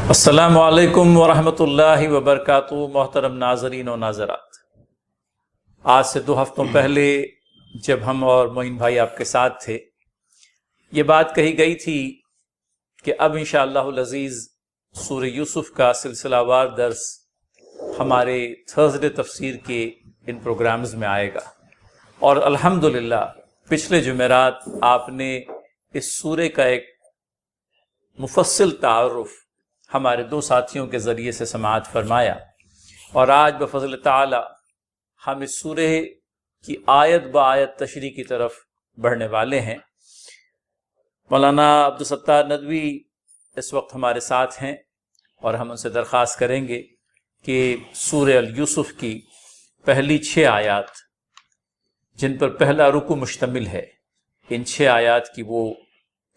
السلام علیکم ورحمۃ اللہ وبرکاتہ۔ محترم ناظرین و ناظرات، آج سے 2 ہفتوں پہلے جب ہم اور معین بھائی آپ کے ساتھ تھے، یہ بات کہی گئی تھی کہ اب انشاءاللہ العزیز سورہ یوسف کا سلسلہ وار درس ہمارے تھرسڈے تفسیر کے ان پروگرامز میں آئے گا، اور الحمدللہ پچھلے جمعرات آپ نے اس سورہ کا ایک مفصل تعارف ہمارے 2 ساتھیوں کے ذریعے سے سماعت فرمایا، اور آج بفضل تعالی ہم اس سورہ کی آیت بآیت تشریح کی طرف بڑھنے والے ہیں۔ مولانا عبدالستار ندوی اس وقت ہمارے ساتھ ہیں، اور ہم ان سے درخواست کریں گے کہ سورہ یوسف کی پہلی 6 آیات جن پر پہلا رکوع مشتمل ہے، ان 6 آیات کی وہ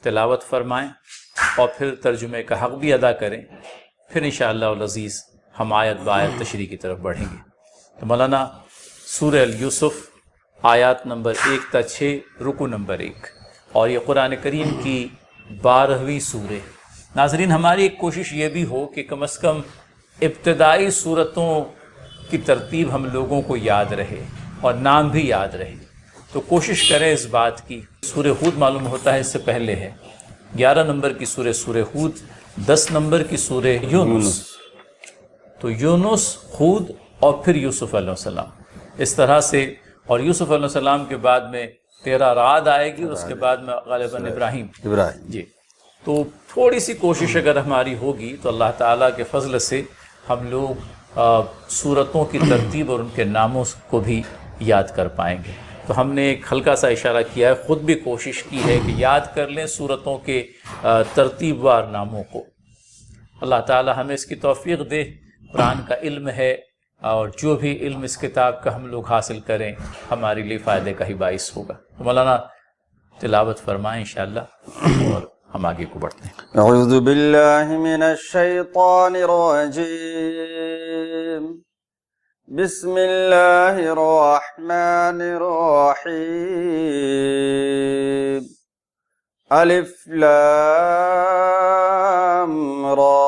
تلاوت فرمائیں اور پھر ترجمے کا حق بھی ادا کریں، پھر انشاءاللہ العزیز ہم آیت بآیت تشریح کی طرف بڑھیں گے۔ تو مولانا سورہ یوسف آیات نمبر 1 تا 6، رکوع نمبر 1، اور یہ قرآن کریم کی 12ویں سورہ۔ ناظرین، ہماری ایک کوشش یہ بھی ہو کہ کم از کم ابتدائی سورتوں کی ترتیب ہم لوگوں کو یاد رہے اور نام بھی یاد رہے، تو کوشش کریں اس بات کی۔ سورہ ہود معلوم ہوتا ہے اس سے پہلے ہے، 11 نمبر کی سورہ ہود، 10 نمبر کی سورہ یونس، تو یونس، ہود اور پھر یوسف علیہ السلام، اس طرح سے، اور یوسف علیہ السلام کے بعد میں 13 رعد آئے گی، اور اس کے بعد میں غالباً ابراہیم جی۔ تو تھوڑی سی کوشش اگر ہماری ہوگی تو اللہ تعالیٰ کے فضل سے ہم لوگ سورتوں کی ترتیب اور ان کے ناموں کو بھی یاد کر پائیں گے۔ تو ہم نے ایک ہلکا سا اشارہ کیا ہے، خود بھی کوشش کی ہے کہ یاد کر لیں سورتوں کے ترتیب وار ناموں کو۔ اللہ تعالی ہمیں اس کی توفیق دے۔ قرآن کا علم ہے، اور جو بھی علم اس کتاب کا ہم لوگ حاصل کریں ہمارے لیے فائدے کا ہی باعث ہوگا۔ مولانا تلاوت فرمائیں انشاءاللہ، اور ہم آگے کو بڑھتے ہیں۔ اعوذ باللہ من الشیطان الرجیم، بسم اللہ الرحمن الرحیم، الف لام را،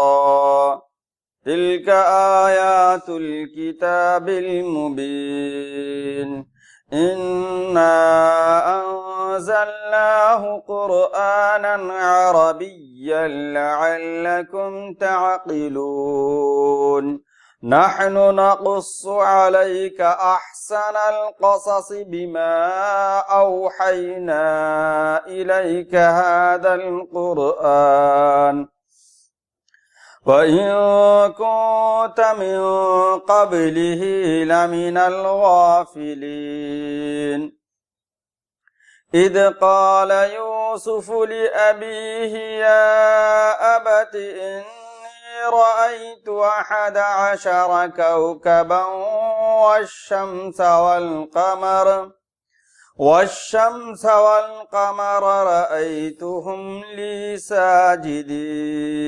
تلک آیات الکتاب المبین، انا انزلناه قرآنا عربیا لعلکم تعقلون، نحن نقص عليك أحسن القصص بما أوحينا إليك هذا القرآن وإن كنت من قبله لمن الغافلين، إذ قال يوسف لأبيه يا أبت رأيت 11 كوكبا والشمس والقمر رأيتهم لي ساجدين،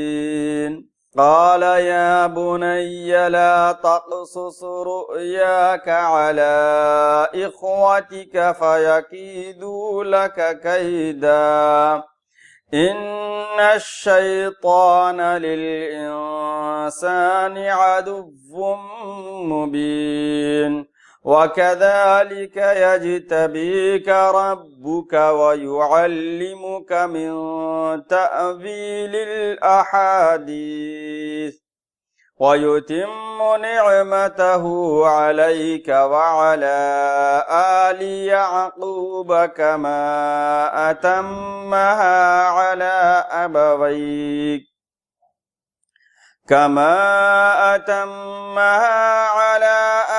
قال يا بني لا تقصص رؤياك على إخوتك فيكيدوا لك كيدا، إن الشيطان للإنسان عدو مبين، وكذلك يجتبيك ربك ويعلمك من تأويل الأحاديث ويتم نعمته عليك وعلى آل يعقوب كما أتمها على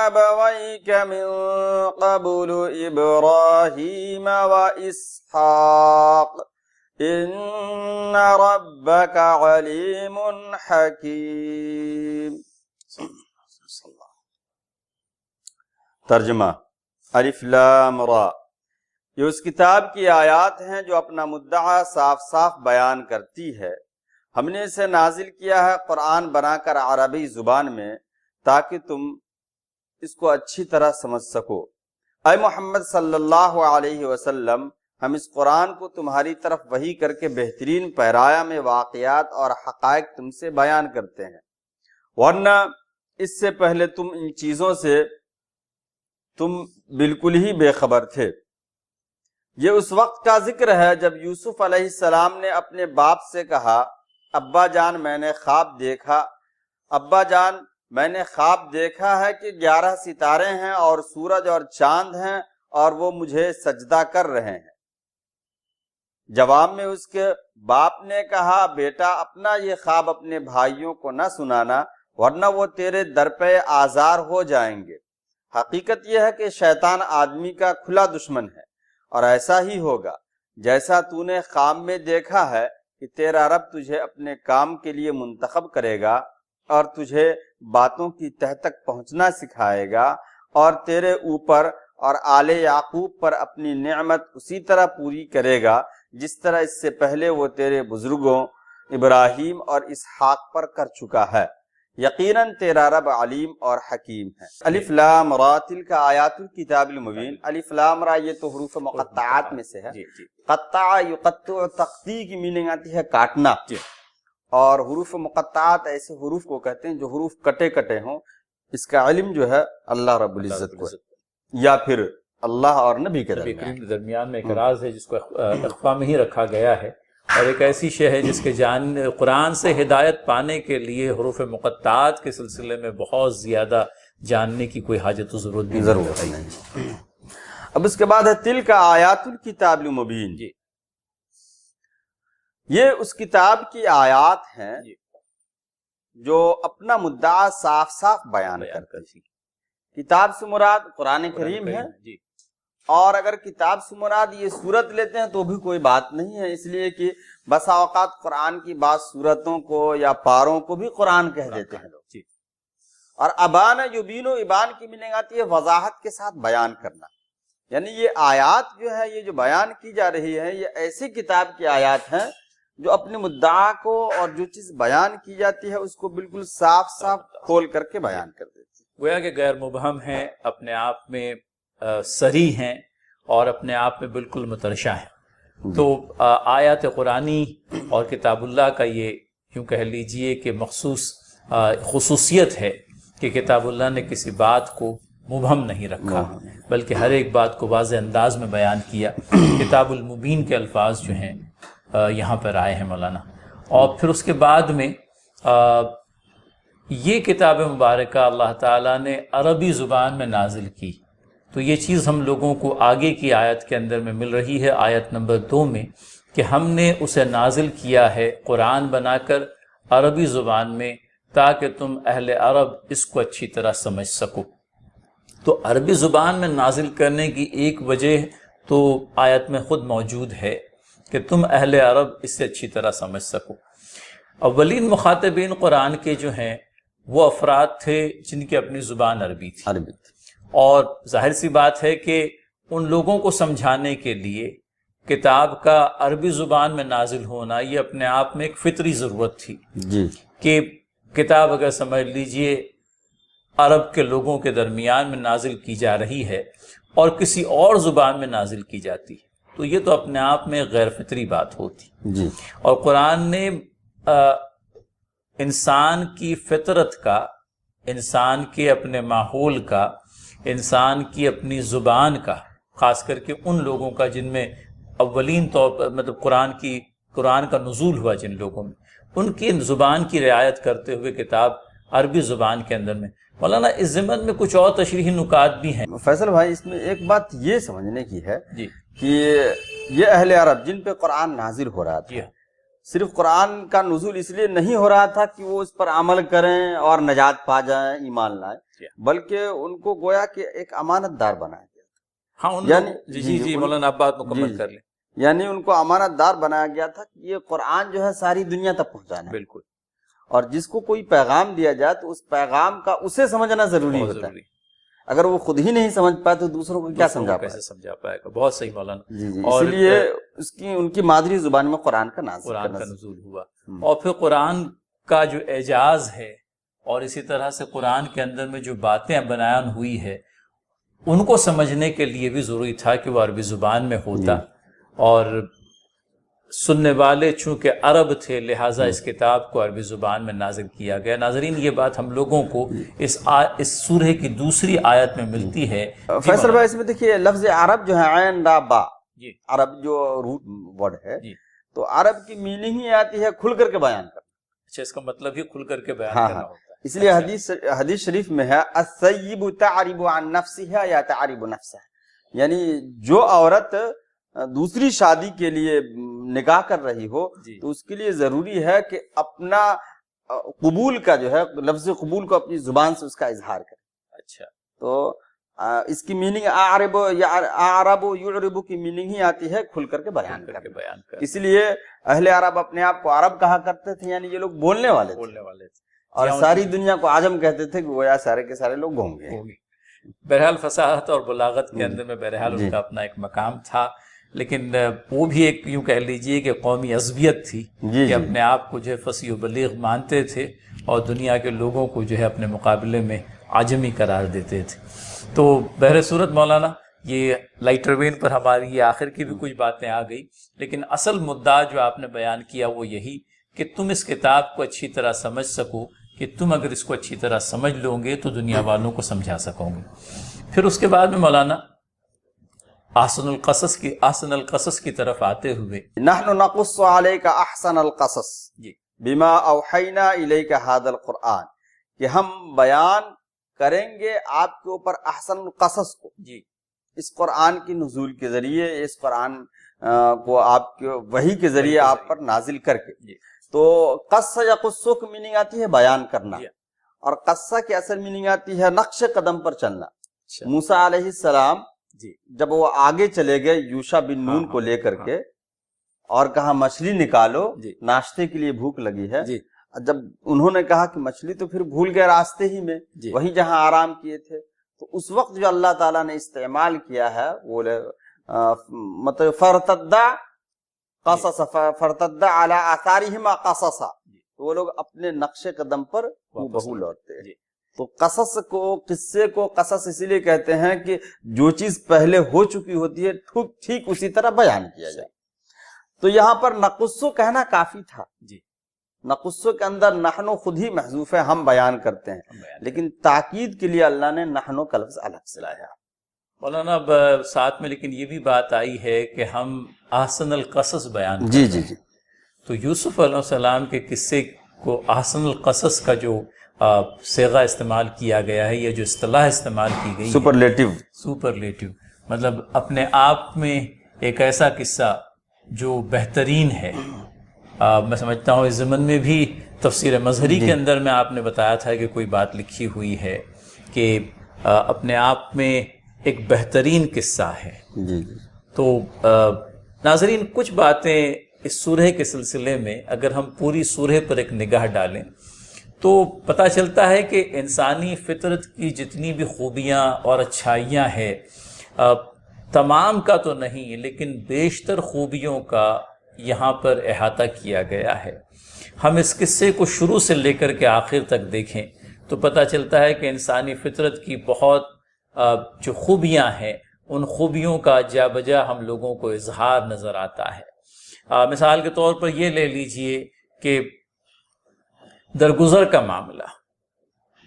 أبويك من قبل إبراهيم وإسحاق، إن ربك عليم حكيم۔ ترجمہ، الف لام را، یہ اس کتاب کی آیات ہیں جو اپنا مدعا صاف صاف بیان کرتی ہے۔ ہم نے اسے نازل کیا ہے قرآن بنا کر عربی زبان میں، تاکہ تم اس کو اچھی طرح سمجھ سکو۔ اے محمد صلی اللہ علیہ وسلم، ہم اس قرآن کو تمہاری طرف وحی کر کے بہترین پیرایا میں واقعات اور حقائق تم سے بیان کرتے ہیں، ورنہ اس سے پہلے تم ان چیزوں سے تم بالکل ہی بے خبر تھے۔ یہ اس وقت کا ذکر ہے جب یوسف علیہ السلام نے اپنے باپ سے کہا، ابا جان میں نے خواب دیکھا، ابا جان میں نے خواب دیکھا ہے کہ 11 ستارے ہیں اور سورج اور چاند ہیں اور وہ مجھے سجدہ کر رہے ہیں۔ جواب میں اس کے باپ نے کہا، بیٹا اپنا یہ خواب اپنے بھائیوں کو نہ سنانا ورنہ وہ تیرے در پہ آزار ہو جائیں گے۔ حقیقت یہ ہے کہ شیطان آدمی کا کھلا دشمن ہے، اور ایسا ہی ہوگا جیسا تو نے خواب میں دیکھا ہے کہ تیرا رب تجھے اپنے کام کے لیے منتخب کرے گا اور تجھے باتوں کی تہ تک پہنچنا سکھائے گا، اور تیرے اوپر اور آل یعقوب پر اپنی نعمت اسی طرح پوری کرے گا جس طرح اس سے پہلے وہ تیرے بزرگوں ابراہیم اور اسحاق پر کر چکا ہے۔ یقیناً تیرا رب علیم اور حکیم ہے۔ الف لام را تلک آیات الکتاب المبین۔ الف لام را یہ تو حروف مقطعات میں سے ہے۔ قطع یقطع، تقطیع کی میننگ آتی ہے کاٹنا، اور حروف مقطعات ایسے حروف کو کہتے ہیں جو حروف کٹے کٹے ہوں۔ اس کا علم جو ہے اللہ رب العزت کو ہے، یا پھر اللہ اور نبی کے درمیان میں ایک راز ہے جس کو اخفا میں ہی رکھا گیا ہے، اور ایک ایسی شے ہے جس کے قرآن سے ہدایت پانے کے لیے حروف مقطعات کے سلسلے میں بہت زیادہ جاننے کی کوئی حاجت و ضرورت بھی نہیں۔ اب اس کے بعد ہے تلک آیات الکتاب المبین۔ یہ اس کتاب کی آیات ہیں جو اپنا مدعا صاف صاف بیان کرتی۔ کتاب سے مراد قرآن کریم ہے، اور اگر کتاب سے مراد یہ سورت لیتے ہیں تو بھی کوئی بات نہیں ہے، اس لیے کہ بسا اوقات قرآن کی بعض سورتوں کو یا پاروں کو بھی قرآن کہہ دیتے ہیں لوگ۔ اور ابان یبین و ابان کی میننگ آتی ہے وضاحت کے ساتھ بیان کرنا، یعنی یہ آیات جو ہے، یہ جو بیان کی جا رہی ہے، یہ ایسی کتاب کی آیات ہیں جو اپنے مدعا کو اور جو چیز بیان کی جاتی ہے اس کو بالکل صاف صاف کھول کر کے بیان کر دیتی ہے۔ گویا کہ غیر مبہم ہیں، اپنے آپ میں صریح ہیں، اور اپنے آپ میں بالکل مترشح ہیں۔ تو آیات قرآنی اور کتاب اللہ کا یہ یوں کہہ لیجئے کہ مخصوص خصوصیت ہے کہ کتاب اللہ نے کسی بات کو مبہم نہیں رکھا، بلکہ ہر ایک بات کو واضح انداز میں بیان کیا۔ کتاب المبین کے الفاظ جو ہیں یہاں پر آئے ہیں مولانا، اور پھر اس کے بعد میں یہ کتاب مبارکہ اللہ تعالیٰ نے عربی زبان میں نازل کی، تو یہ چیز ہم لوگوں کو آگے کی آیت کے اندر میں مل رہی ہے، آیت نمبر 2 میں، کہ ہم نے اسے نازل کیا ہے قرآن بنا کر عربی زبان میں تاکہ تم اہل عرب اس کو اچھی طرح سمجھ سکو۔ تو عربی زبان میں نازل کرنے کی ایک وجہ تو آیت میں خود موجود ہے کہ تم اہل عرب اس سے اچھی طرح سمجھ سکو۔ اولین مخاطبین قرآن کے جو ہیں وہ افراد تھے جن کی اپنی زبان عربی تھی، اور ظاہر سی بات ہے کہ ان لوگوں کو سمجھانے کے لیے کتاب کا عربی زبان میں نازل ہونا یہ اپنے آپ میں ایک فطری ضرورت تھی کہ کتاب اگر سمجھ لیجئے عرب کے لوگوں کے درمیان میں نازل کی جا رہی ہے اور کسی اور زبان میں نازل کی جاتی ہے تو یہ تو اپنے آپ میں غیر فطری بات ہوتی۔ اور قرآن نے انسان کی فطرت کا، انسان کے اپنے ماحول کا، انسان کی اپنی زبان کا، خاص کر کے ان لوگوں کا جن میں اولین طور پر مطلب قرآن کا نزول ہوا جن لوگوں میں، ان کی زبان کی رعایت کرتے ہوئے کتاب عربی زبان کے اندر میں۔ مولانا اس ضمن میں کچھ اور تشریحی نکات بھی ہیں۔ فیصل بھائی اس میں ایک بات یہ سمجھنے کی ہے کہ یہ اہل عرب جن پہ قرآن نازل ہو رہا تھا، صرف قرآن کا نزول اس لیے نہیں ہو رہا تھا کہ وہ اس پر عمل کریں اور نجات پا جائیں، ایمان لائیں، بلکہ ان کو گویا کہ ایک امانت دار بنایا گیا تھا۔ یعنی جی مولانا آپ بات مکمل کر لیں۔ یعنی ان کو امانت دار بنایا گیا تھا کہ یہ قرآن جو ہے ساری دنیا تک پہنچانا ہے، بالکل، اور جس کو کوئی پیغام دیا جائے تو اس پیغام کا اسے سمجھنا ضروری ہوتا ہے۔ اگر وہ خود ہی نہیں سمجھ پائے تو دوسروں کو کیا سمجھا پائے گا؟ بہت صحیح مولانا۔ اور اس لیے ان کی مادری زبان میں قرآن کا نزول ہوا، اور پھر قرآن کا جو اعجاز ہے اور اسی طرح سے قرآن کے اندر میں جو باتیں بیان ہوئی ہے ان کو سمجھنے کے لیے بھی ضروری تھا کہ وہ عربی زبان میں ہوتا، اور سننے والے چونکہ عرب تھے لہٰذا اس کتاب کو عربی زبان میں نازل کیا گیا۔ ناظرین یہ بات ہم لوگوں کو اس سورہ کی دوسری آیت میں ملتی ہے۔ فیصل بھائی اس میں دیکھیے لفظ عرب جو ہے عین را با، جی عرب جو روٹ ورڈ ہے، جی، تو عرب کی میننگ ہی آتی ہے کھل کر کے بیان کرنا۔ اچھا، اس کا مطلب ہی کھل کر کے بیان ہاں کرنا ہاں، ہوتا ہے۔ اس لیے حدیث شریف میں ہے الثیب تعرب عن نفسها یا تعرب نفسها، یعنی جو عورت دوسری شادی کے لیے نکاح کر رہی ہو جی تو اس کے لیے ضروری ہے کہ اپنا قبول کا جو ہے لفظ قبول کو اپنی زبان سے اس کا اظہار کرے۔ اچھا، تو اس کی میننگ اعرب یا اعرب یعرب کی میننگ ہی آتی ہے کھل کر کے بیان کر کے کرنا۔ بیان کر اس لیے اہل عرب اپنے آپ کو عرب کہا کرتے تھے، یعنی یہ لوگ بولنے والے تھے، بولنے والے تھے، اور ساری دنیا کو عجم کہتے تھے کہ گویا سارے کے سارے لوگ گونگے ہیں۔ ہوگی۔ بہرحال فصاحت اور بلاغت کے اندر میں بہرحال ان کا اپنا ایک مقام تھا، لیکن وہ بھی ایک یوں کہہ لیجئے کہ قومی عصبیت تھی کہ اپنے آپ کو جو ہے فصیح و بلیغ مانتے تھے اور دنیا کے لوگوں کو جو ہے اپنے مقابلے میں عجمی قرار دیتے تھے۔ تو بہر صورت مولانا یہ لائٹر وین پر ہماری یہ آخر کی بھی کچھ باتیں آ گئی، لیکن اصل مدعا جو آپ نے بیان کیا وہ یہی کہ تم اس کتاب کو اچھی طرح سمجھ سکو، کہ تم اگر اس کو اچھی طرح سمجھ لو گے تو دنیا والوں کو سمجھا سکو گے۔ پھر اس کے بعد میں مولانا احسن القصص کی طرف آتے ہوئے، نحن نقص علیک احسن القصص جی بما اوحینا الیک ھذا القرآن، کہ ہم بیان کریں گے آپ کے اوپر احسن القصص کو، جی اس قرآن کی نزول کے ذریعے، اس قرآن کو آپ کے وحی کے ذریعے آپ پر نازل کر کے۔ جی تو قصہ یا قصوں کی میننگ آتی ہے بیان کرنا، جی، اور قصہ کی اصل میننگ آتی ہے نقش قدم پر چلنا۔ اچھا، موسیٰ علیہ السلام جی جب وہ آگے چلے گئے یوشع بن نون کو لے کر کے، اور کہا مچھلی نکالو، جی ناشتے کے لیے بھوک لگی ہے، جی جب انہوں نے کہا کہ مچھلی تو پھر بھول گئے راستے ہی میں، جی، وہیں جہاں آرام کیے تھے، تو اس وقت جو اللہ تعالیٰ نے استعمال کیا ہے وہ مطلب فرتدا قصص، فرتدا علی آثارہما قصصا، تو وہ لوگ اپنے نقش قدم پر بہو لوٹتے ہیں۔ تو قصص کو، قصے کو قصص اسی لیے کہتے ہیں کہ جو چیز پہلے ہو چکی ہوتی ہے ٹھیک اسی طرح بیان کیا جائے۔ تو یہاں پر نقصو کہنا کافی تھا، جی، نقصو کے اندر نحنو خود ہی محذوف ہے، ہم بیان کرتے ہیں، لیکن تاکید کے لیے اللہ نے نحنو کا لفظ الگ سے لایا۔ مولانا اب ساتھ میں لیکن یہ بھی بات آئی ہے کہ ہم احسن القصص بیان جی جی جی، تو یوسف علیہ السلام کے قصے کو احسن القصص کا جو صیغہ استعمال کیا گیا ہے، یا جو اصطلاح استعمال کی گئی ہے، سپرلیٹو، مطلب اپنے آپ میں ایک ایسا قصہ جو بہترین ہے۔ میں سمجھتا ہوں اس ضمن میں بھی تفسیر مظہری کے اندر میں آپ نے بتایا تھا کہ کوئی بات لکھی ہوئی ہے کہ اپنے آپ میں ایک بہترین قصہ ہے۔ جی جی، تو ناظرین کچھ باتیں اس سورہ کے سلسلے میں اگر ہم پوری سورہ پر ایک نگاہ ڈالیں تو پتہ چلتا ہے کہ انسانی فطرت کی جتنی بھی خوبیاں اور اچھائیاں ہیں، تمام کا تو نہیں لیکن بیشتر خوبیوں کا یہاں پر احاطہ کیا گیا ہے۔ ہم اس قصے کو شروع سے لے کر کے آخر تک دیکھیں تو پتہ چلتا ہے کہ انسانی فطرت کی بہت جو خوبیاں ہیں ان خوبیوں کا جا بجا ہم لوگوں کو اظہار نظر آتا ہے۔ مثال کے طور پر یہ لے لیجئے کہ درگزر کا معاملہ،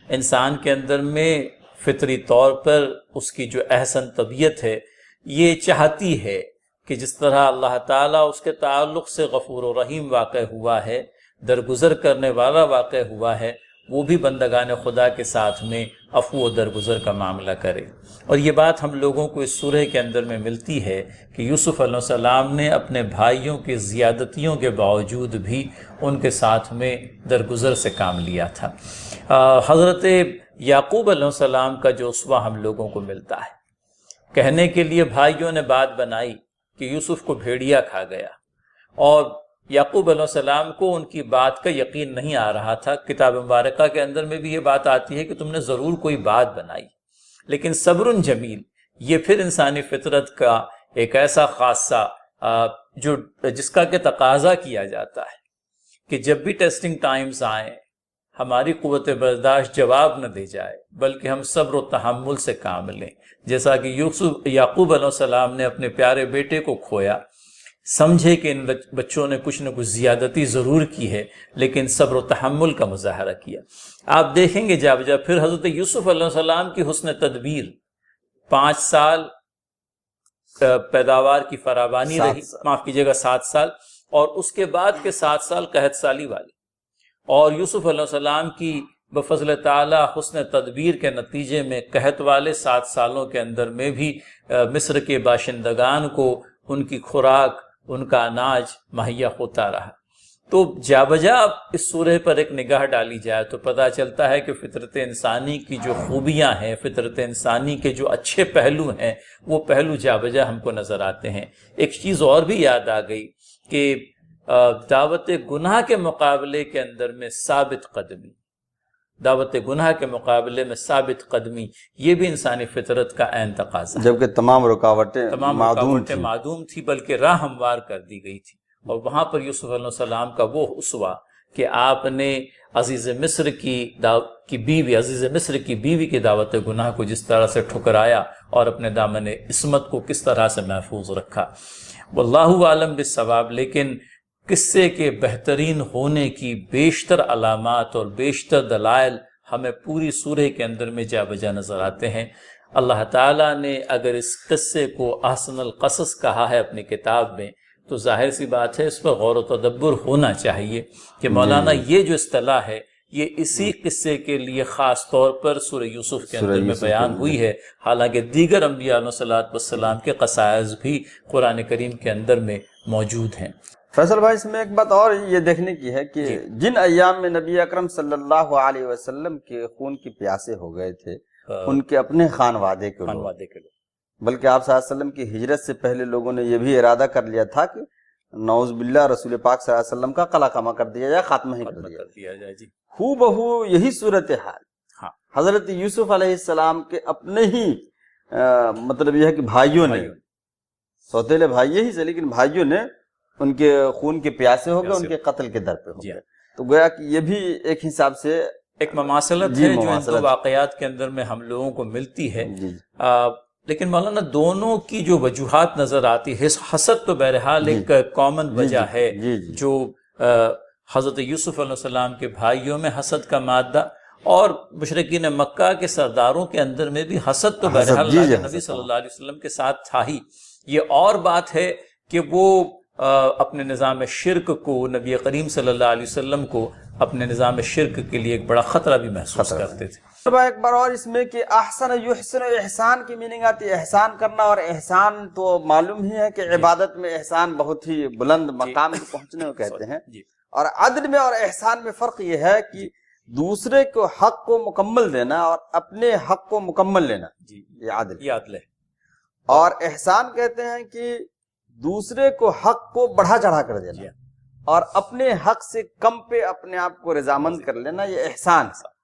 انسان کے اندر میں فطری طور پر اس کی جو احسن طبیعت ہے یہ چاہتی ہے کہ جس طرح اللہ تعالیٰ اس کے تعلق سے غفور و رحیم واقع ہوا ہے، درگزر کرنے والا واقع ہوا ہے، وہ بھی بندگان خدا کے ساتھ میں عفو و درگزر کا معاملہ کرے۔ اور یہ بات ہم لوگوں کو اس سورہ کے اندر میں ملتی ہے کہ یوسف علیہ السلام نے اپنے بھائیوں کی زیادتیوں کے باوجود بھی ان کے ساتھ میں درگزر سے کام لیا تھا۔ حضرت یعقوب علیہ السلام کا جو اسوہ ہم لوگوں کو ملتا ہے، کہنے کے لیے بھائیوں نے بات بنائی کہ یوسف کو بھیڑیا کھا گیا، اور یعقوب علیہ السلام کو ان کی بات کا یقین نہیں آ رہا تھا۔ کتاب مبارکہ کے اندر میں بھی یہ بات آتی ہے کہ تم نے ضرور کوئی بات بنائی، لیکن صبر جمیل یہ پھر انسانی فطرت کا ایک ایسا خاصہ جس کا کہ تقاضا کیا جاتا ہے کہ جب بھی ٹیسٹنگ ٹائمز آئیں ہماری قوت برداشت جواب نہ دے جائے بلکہ ہم صبر و تحمل سے کام لیں، جیسا کہ یعقوب علیہ السلام نے اپنے پیارے بیٹے کو کھویا سمجھے کہ ان بچوں نے کچھ نہ کچھ زیادتی ضرور کی ہے لیکن صبر و تحمل کا مظاہرہ کیا۔ آپ دیکھیں گے جا بجا پھر حضرت یوسف علیہ السلام کی حسن تدبیر، 5 سال پیداوار کی فراوانی رہی، معاف کیجیے گا 7 سال، اور اس کے بعد کے 7 سال قحط سالی والے، اور یوسف علیہ السلام کی بفضل تعالی حسن تدبیر کے نتیجے میں قحط والے 7 سالوں کے اندر میں بھی مصر کے باشندگان کو ان کی خوراک، ان کا اناج مہیا ہوتا رہا۔ تو جا بجا اب اس سورہ پر ایک نگاہ ڈالی جائے تو پتہ چلتا ہے کہ فطرت انسانی کی جو خوبیاں ہیں، فطرت انسانی کے جو اچھے پہلو ہیں، وہ پہلو جا بجا ہم کو نظر آتے ہیں۔ ایک چیز اور بھی یاد آ گئی کہ دعوت گناہ کے مقابلے کے اندر میں ثابت قدمی، دعوت گناہ کے مقابلے میں ثابت قدمی، یہ بھی انسانی فطرت کا عین تقاضا ہے، جبکہ تمام رکاوٹیں معدوم تھی بلکہ راہ ہموار کر دی گئی تھی۔ اور وہاں پر یوسف علیہ السلام کا وہ اسوہ کہ آپ نے عزیز مصر کی بیوی کی دعوت گناہ کو جس طرح سے ٹھکرایا اور اپنے دامن عصمت کو کس طرح سے محفوظ رکھا۔ واللہ عالم بالصواب۔ لیکن قصے کے بہترین ہونے کی بیشتر علامات اور بیشتر دلائل ہمیں پوری سورہ کے اندر میں جا بجا نظر آتے ہیں۔ اللہ تعالیٰ نے اگر اس قصے کو احسن القصص کہا ہے اپنی کتاب میں تو ظاہر سی بات ہے اس پر غور و تدبر ہونا چاہیے کہ مولانا یہ جو اصطلاح ہے یہ اسی قصے کے لیے خاص طور پر سورہ یوسف کے اندر میں بیان ہوئی ہے، حالانکہ دیگر انبیاء علیہ السلام کے قصائص بھی قرآن کریم کے اندر میں موجود ہیں۔ فیصل بھائی، اس میں ایک بات اور یہ دیکھنے کی ہے کہ جن ایام میں نبی اکرم صلی اللہ علیہ وسلم کے خون کی پیاسے ہو گئے تھے ان کے اپنے خانوادے کے لوگ، بلکہ آپ صلی اللہ علیہ وسلم کی ہجرت سے پہلے لوگوں نے یہ بھی ارادہ کر لیا تھا کہ نعوذ باللہ رسول پاک صلی اللہ علیہ وسلم کا قلع کما کر دیا جائے، خاتمہ ہی کر دیا جائے۔ ہو بہو یہی صورتحال حضرت یوسف علیہ السلام کے اپنے ہی مطلب یہ ہے کہ بھائیوں نے، سوتیلے بھائی ہی سے لیکن بھائیوں نے ان کے خون کے پیاسے ہو گئے، ان کے قتل کے در پہ ہو گئے۔ تو گویا کہ یہ بھی ایک حساب سے ایک مماثلت ہے جو ان دو واقعات کے اندر میں ہم لوگوں کو ملتی ہے۔ لیکن مولانا دونوں کی جو وجوہات نظر آتی ہے، حسد تو بہرحال ایک کامن وجہ ہے جو حضرت یوسف علیہ السلام کے بھائیوں میں حسد کا مادہ، اور مشرکین مکہ کے سرداروں کے اندر میں بھی حسد تو بہرحال نبی صلی اللہ علیہ وسلم کے ساتھ تھا ہی۔ یہ اور بات ہے کہ وہ اپنے نظام شرک کو، نبی کریم صلی اللہ علیہ وسلم کو اپنے نظام شرک کے لیے ایک بڑا خطرہ بھی محسوس کرتے تھے۔ ایک بار اور اس میں کہ احسن یحسن احسان کی میننگ آتی ہے احسان کرنا، اور احسان تو معلوم ہی ہے کہ عبادت میں احسان بہت ہی بلند مقام کو پہنچنے کو کہتے ہیں، اور عدل میں اور احسان میں فرق یہ ہے کہ دوسرے کو حق کو مکمل دینا اور اپنے حق کو مکمل لینا، یہ عدل ہے۔ اور احسان کہتے ہیں کہ دوسرے کو حق کو بڑھا چڑھا کر دینا اور اپنے حق سے کم پہ اپنے آپ کو رضامند کر لینا، یہ احسان ہے۔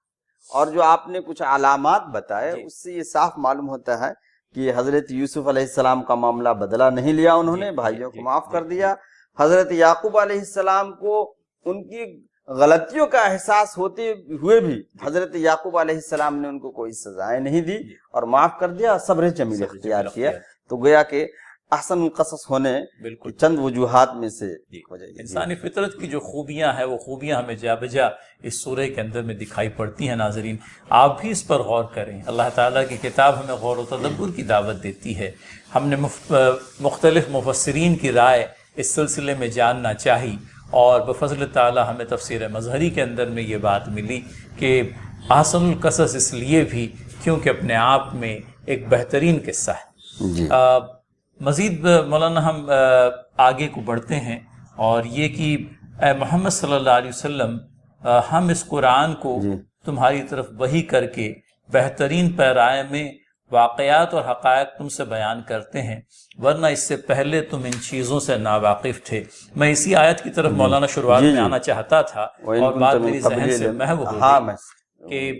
اور جو آپ نے کچھ علامات بتائے اس سے یہ صاف معلوم ہوتا ہے کہ حضرت یوسف علیہ السلام کا معاملہ بدلہ نہیں لیا انہوں نے، بھائیوں کو معاف کر دیا۔ حضرت یعقوب علیہ السلام کو ان کی غلطیوں کا احساس ہوتے ہوئے بھی حضرت یعقوب علیہ السلام نے ان کو کوئی سزائیں نہیں دی اور معاف کر دیا، صبر جمیل اختیار کیا۔ تو گویا کہ احسن القصص ہونے بالکل چند وجوہات میں سے انسانی فطرت کی جو خوبیاں ہیں وہ خوبیاں ہمیں جا بجا اس سورہ کے اندر میں دکھائی پڑتی ہیں۔ ناظرین آپ بھی اس پر غور کریں، اللہ تعالیٰ کی کتاب ہمیں غور و تدبر کی دعوت دیتی ہے۔ ہم نے مختلف مفسرین کی رائے اس سلسلے میں جاننا چاہی، اور بفضل تعالیٰ ہمیں تفسیر مظہری کے اندر میں یہ بات ملی کہ احسن القصص اس لیے بھی کیونکہ اپنے آپ میں ایک بہترین قصہ ہے۔ مزید مولانا ہم آگے کو بڑھتے ہیں، اور یہ کہ اے محمد صلی اللہ علیہ وسلم، ہم اس قرآن کو تمہاری طرف وحی کر کے بہترین پیرائے میں واقعات اور حقائق تم سے بیان کرتے ہیں، ورنہ اس سے پہلے تم ان چیزوں سے ناواقف تھے۔ میں اسی آیت کی طرف مولانا شروعات میں آنا چاہتا تھا اور بات میری ذہن سے محو ہو گئی کہ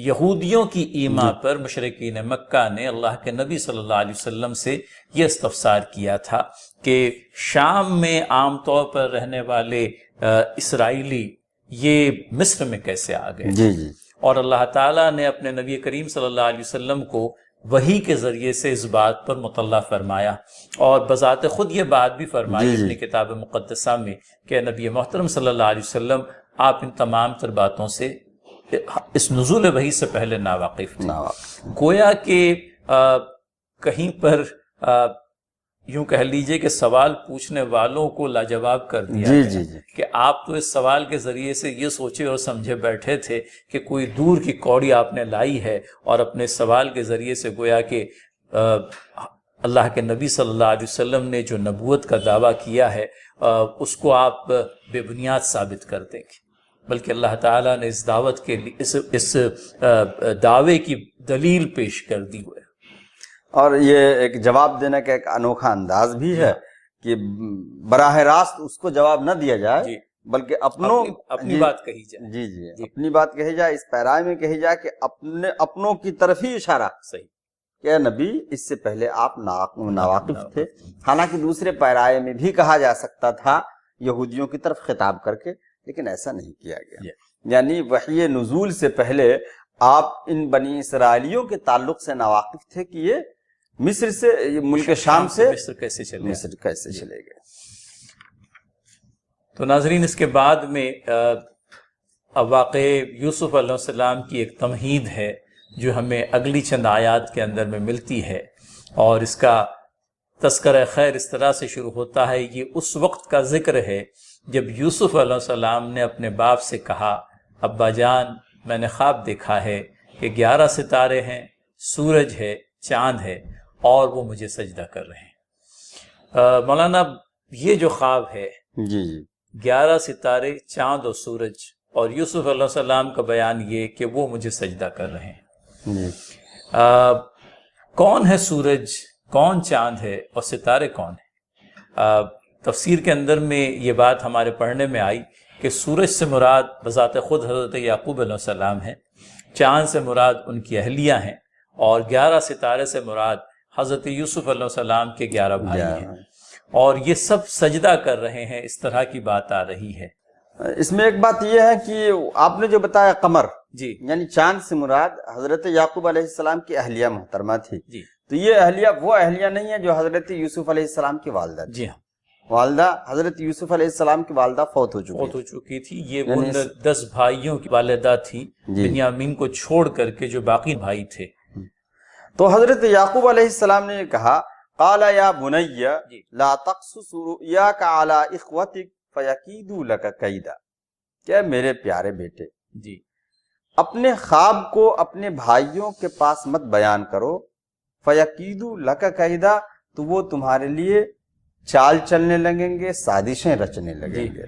یہودیوں کی ایما پر مشرکین مکہ نے اللہ کے نبی صلی اللہ علیہ وسلم سے یہ استفسار کیا تھا کہ شام میں عام طور پر رہنے والے اسرائیلی یہ مصر میں کیسے آ گئے، اور اللہ تعالیٰ نے اپنے نبی کریم صلی اللہ علیہ وسلم کو وحی کے ذریعے سے اس بات پر مطلع فرمایا، اور بذات خود یہ بات بھی فرمائی اپنی کتاب مقدسہ میں کہ نبی محترم صلی اللہ علیہ وسلم آپ ان تمام تر باتوں سے اس نزول وحی سے پہلے ناواقف تھے۔ گویا کہ کہیں پر یوں کہہ لیجئے کہ سوال پوچھنے والوں کو لاجواب کر دیا گیا کہ آپ تو اس سوال کے ذریعے سے یہ سوچے اور سمجھے بیٹھے تھے کہ کوئی دور کی کوڑی آپ نے لائی ہے، اور اپنے سوال کے ذریعے سے گویا کہ اللہ کے نبی صلی اللہ علیہ وسلم نے جو نبوت کا دعویٰ کیا ہے اس کو آپ بے بنیاد ثابت کر دیں گے، بلکہ اللہ تعالیٰ نے اس دعوت کے لیے اس دعوے کی دلیل پیش کر دی ہوئے، اور یہ ایک جواب دینے کا ایک انوکھا انداز بھی ہے کہ براہ راست اس کو جواب نہ دیا جائے بلکہ اپنی بات کہی جائے، اپنی بات کہی جائے، اس پیرائے میں کہی جائے کہ اپنوں کی طرف ہی اشارہ صحیح کہ نبی اس سے پہلے آپ ناواقف تھے۔ حالانکہ دوسرے پیرائے میں بھی کہا جا سکتا تھا یہودیوں کی طرف خطاب کر کے، لیکن ایسا نہیں کیا گیا۔ یعنی وحی نزول سے پہلے آپ ان بنی اسرائیلیوں کے تعلق سے ناواقف تھے کہ یہ مصر سے، ملک شام سے مصر کیسے چلے گئے۔ تو ناظرین، اس کے بعد میں واقع یوسف علیہ السلام کی ایک تمہید ہے جو ہمیں اگلی چند آیات کے اندر میں ملتی ہے، اور اس کا تذکرہ خیر اس طرح سے شروع ہوتا ہے۔ یہ اس وقت کا ذکر ہے جب یوسف علیہ السلام نے اپنے باپ سے کہا، ابا جان میں نے خواب دیکھا ہے کہ 11 ستارے ہیں، سورج ہے، چاند ہے، اور وہ مجھے سجدہ کر رہے ہیں۔ مولانا یہ جو خواب ہے، 11 ستارے، چاند اور سورج، اور یوسف علیہ السلام کا بیان یہ کہ وہ مجھے سجدہ کر رہے ہیں، کون ہے سورج، کون چاند ہے، اور ستارے کون ہیں؟ تفسیر کے اندر میں یہ بات ہمارے پڑھنے میں آئی کہ سورج سے مراد بذات خود حضرت یعقوب علیہ السلام ہیں، چاند سے مراد ان کی اہلیہ ہیں، اور 11 ستارے سے مراد حضرت یوسف علیہ السلام کے 11 بھائی ہیں، اور یہ سب سجدہ کر رہے ہیں، اس طرح کی بات آ رہی ہے۔ اس میں ایک بات یہ ہے کہ آپ نے جو بتایا قمر، یعنی چاند سے مراد حضرت یعقوب علیہ السلام کی اہلیہ محترمہ تھی، تو یہ اہلیہ وہ اہلیہ نہیں ہے جو حضرت یوسف علیہ السلام کی والدہ تھی۔ والدہ حضرت یوسف علیہ السلام کی والدہ فوت ہو چکی تھی۔ یہ ان 10 بھائیوں کی والدہ تھی، بنیامین کو چھوڑ کر کے جو باقی بھائی تھے۔ تو حضرت یعقوب علیہ السلام نے کہا، قال یا بنی لا تقصص رؤیاک علی اخوتک فیکیدوا لک کیدا، کہ میرے پیارے بیٹے اپنے خواب کو اپنے بھائیوں کے پاس مت بیان کرو، فیکیدوا لک کیدا، تو وہ تمہارے لیے چال چلنے لگیں گے، سازشیں رچنے لگیں گے۔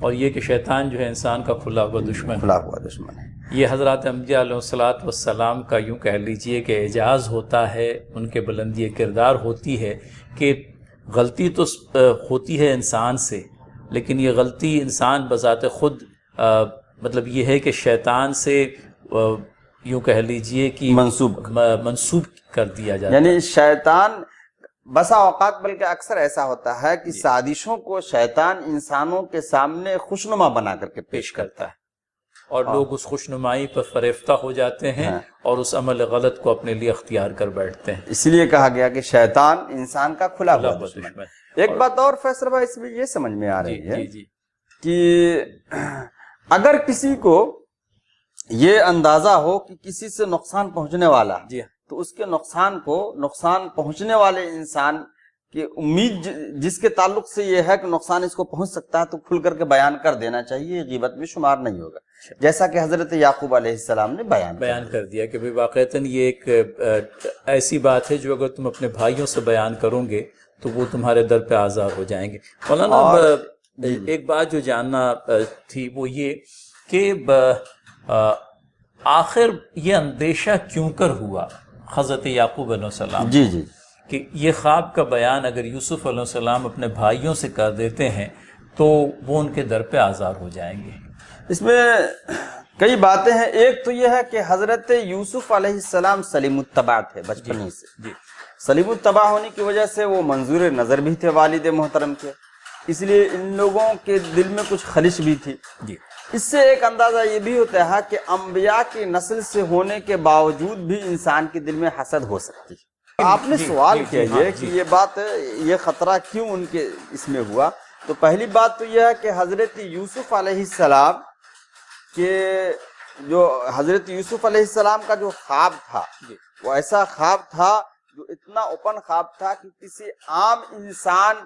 اور یہ کہ شیطان جو ہے انسان کا کھلا ہوا دشمن ہے۔ یہ حضرات انبیاء علیہ السلام کا یوں کہہ لیجئے کہ اعجاز ہوتا ہے، ان کے بلندی کردار ہوتی ہے کہ غلطی تو ہوتی ہے انسان سے، لیکن یہ غلطی انسان بذات خود مطلب یہ ہے کہ شیطان سے یوں کہہ لیجئے کہ منسوب کر دیا جاتا ہے، یعنی شیطان بسا اوقات بلکہ اکثر ایسا ہوتا ہے کہ سازشوں کو شیطان انسانوں کے سامنے خوشنما بنا کر کے پیش کرتا ہے، اور لوگ اس خوشنمائی پر فریفتہ ہو جاتے ہیں اور اس عمل غلط کو اپنے لیے اختیار کر بیٹھتے ہیں۔ اسی لیے کہا گیا کہ شیطان انسان کا کھلا ہوا دشمن۔ ایک بات اور فیصل بھائی اس میں یہ سمجھ میں آ رہی ہے کہ اگر کسی کو یہ اندازہ ہو کہ کسی سے نقصان پہنچنے والا تو اس کے نقصان پہنچنے والے انسان کی امید جس کے تعلق سے یہ ہے کہ نقصان اس کو پہنچ سکتا ہے تو کھل کر کے بیان کر دینا چاہیے، غیبت میں شمار نہیں ہوگا، جیسا کہ حضرت یعقوب علیہ السلام نے بیان کر دیا کہ واقعتاً یہ ایک ایسی بات ہے جو اگر تم اپنے بھائیوں سے بیان کرو گے تو وہ تمہارے در پہ آزار ہو جائیں گے۔ مولانا ایک بات جو جاننا تھی وہ یہ کہ آخر یہ اندیشہ کیوں کر ہوا حضرت یعقوب علیہ السلام کہ یہ خواب کا بیان اگر یوسف علیہ السلام اپنے بھائیوں سے کر دیتے ہیں تو وہ ان کے در پہ آزار ہو جائیں گے؟ اس میں کئی باتیں ہیں۔ ایک تو یہ ہے کہ حضرت یوسف علیہ السلام سلیم الطبع تھے بچپنی سے، سلیم الطبع ہونے کی وجہ سے وہ منظور نظر بھی تھے والد محترم کے، اس لیے ان لوگوں کے دل میں کچھ خلش بھی تھی۔ اس سے ایک اندازہ یہ بھی ہوتا ہے کہ انبیاء کی نسل سے ہونے کے باوجود بھی انسان کے دل میں حسد ہو سکتی ہے۔ آپ نے سوال کیا یہ کہ یہ بات، یہ خطرہ کیوں ان کے اس میں ہوا، تو پہلی بات تو یہ ہے کہ حضرت یوسف علیہ السلام کے جو حضرت یوسف علیہ السلام کا جو خواب تھا وہ ایسا خواب تھا جو اتنا اوپن خواب تھا کہ کسی عام انسان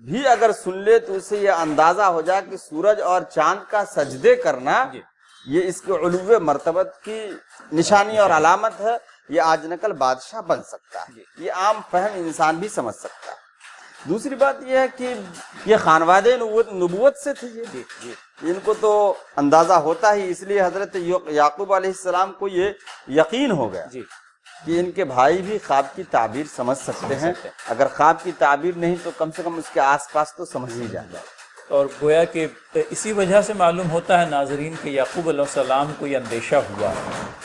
بھی اگر سن لے تو اسے یہ اندازہ ہو جائے کہ سورج اور چاند کا سجدے کرنا یہ اس کے علو مرتبت کی نشانی اور علامت ہے، یہ آج نکل بادشاہ بن سکتا ہے، یہ عام فہم انسان بھی سمجھ سکتا ہے۔ دوسری بات یہ ہے کہ یہ خانوادہ نبوت سے تھی، ان کو تو اندازہ ہوتا ہی، اس لیے حضرت یعقوب علیہ السلام کو یہ یقین ہو گیا کہ ان کے بھائی بھی خواب کی تعبیر سمجھ سکتے ہیں، اگر خواب کی تعبیر نہیں تو کم سے کم اس کے آس پاس تو سمجھ ہی جائے۔ اور گویا کہ اسی وجہ سے معلوم ہوتا ہے ناظرین کہ یعقوب علیہ السلام کو یہ اندیشہ ہوا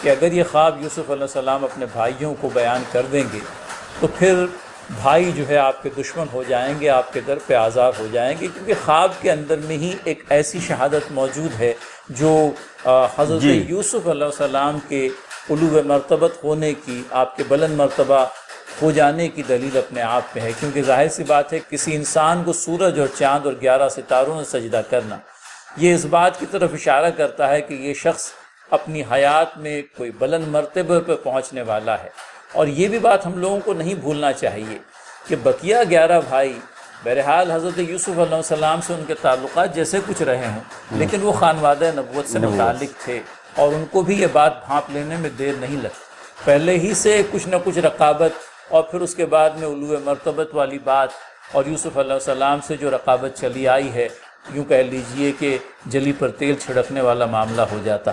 کہ اگر یہ خواب یوسف علیہ السلام اپنے بھائیوں کو بیان کر دیں گے تو پھر بھائی جو ہے آپ کے دشمن ہو جائیں گے، آپ کے در پہ آزار ہو جائیں گے، کیونکہ خواب کے اندر میں ہی ایک ایسی شہادت موجود ہے جو حضرت یوسف علیہ السلام کے علو مرتبت ہونے کی، آپ کے بلند مرتبہ ہو جانے کی دلیل اپنے آپ پہ ہے، کیونکہ ظاہر سی بات ہے کسی انسان کو سورج اور چاند اور 11 ستاروں میں سجدہ کرنا یہ اس بات کی طرف اشارہ کرتا ہے کہ یہ شخص اپنی حیات میں کوئی بلند مرتبے پہ پہنچنے والا ہے۔ اور یہ بھی بات ہم لوگوں کو نہیں بھولنا چاہیے کہ بقیہ 11 بھائی بہرحال حضرت یوسف علیہ السلام سے ان کے تعلقات جیسے کچھ رہے ہوں لیکن وہ خانوادہ نبوت سے متعلق تھے، اور ان کو بھی یہ بات بھانپ لینے میں دیر نہیں لگتی، پہلے ہی سے کچھ نہ کچھ رقابت، اور پھر اس کے بعد میں علو مرتبت والی بات، اور یوسف علیہ السلام سے جو رقابت چلی آئی ہے، یوں کہہ لیجئے کہ جلی پر تیل چھڑکنے والا معاملہ ہو جاتا۔